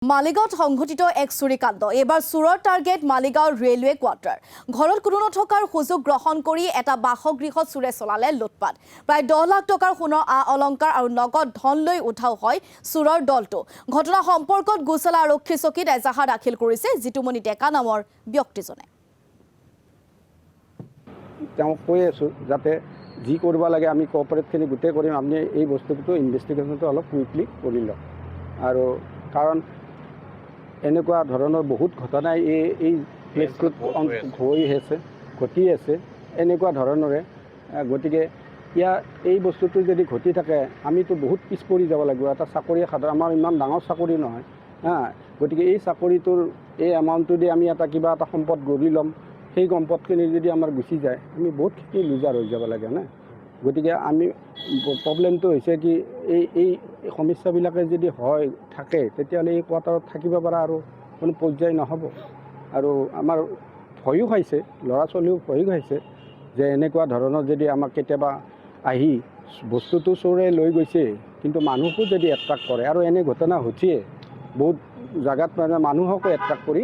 মালিগাঁৱত সংঘটিত এক চুৰিকাণ্ড। এইবাৰ চোৰৰ টাৰ্গেট মালিগাঁৱৰ ৰেলৱে কোৱাৰ্টাৰ। ঘৰত কোনো নথকাৰ সুযোগ গ্ৰহণ কৰি এটা বাসগৃহত চোৰে চলালে লুটপাট। প্ৰায় 10 লাখ টকাৰ সোণৰ অলংকাৰ আৰু নগদ ধন লৈ উঠাও হয় চোৰৰ দলটো। ঘটনা সম্পৰ্কত গোচলা আৰক্ষী চকীত এজাহাৰ দাখিল কৰিছে জিতুমণি ডেকা নামৰ ব্যক্তিজনে। তেওঁ কৈ আছো যাতে যি কৰিব লাগে আমি কোঅপাৰেটখিনি গোটেই কৰিম, আপুনি এই বস্তুটো ইনভেষ্টিগেশ্যনটো অলপ কুইকলি কৰি লওক। আৰু কাৰণ এনেকুৱা ধৰণৰ বহুত ঘটনাই এই প্লেচটোত ঘটি আছে এনেকুৱা ধৰণৰে। গতিকে এই বস্তুটো যদি ঘটি থাকে আমিতো বহুত পিছ পৰি যাব লাগিব। এটা চাকৰি আমাৰ ইমান ডাঙৰ চাকৰি নহয় গতিকে এই চাকৰিটোৰ এই এমাউণ্টটো দি আমি কিবা এটা সম্পদ গঢ়ি ল'ম, সেই সম্পদখিনি যদি আমাৰ গুচি যায় আমি বহুতখিনি লুজাৰ হৈ যাব লাগে না। গতিকে আমি প্ৰব্লেমটো হৈছে কি এই সমস্যাবিলাকে যদি থাকে তেতিয়াহ'লে এই কোৱাৰ্টাৰত থাকিব পৰা আৰু কোনো পৰ্যায় নহ'ব। আৰু আমাৰ ভয়ো খাইছে, ল'ৰা ছোৱালীও ভয়ো খাইছে যে এনেকুৱা ধৰণৰ যদি আমাক কেতিয়াবা আহি বস্তুটো চোৰে লৈ গৈছে কিন্তু মানুহকো যদি এট্ৰাক্ট কৰে, আৰু এনে ঘটনা ঘটিয়ে বহুত জাগাত মানুহকো এট্ৰাক্ট কৰি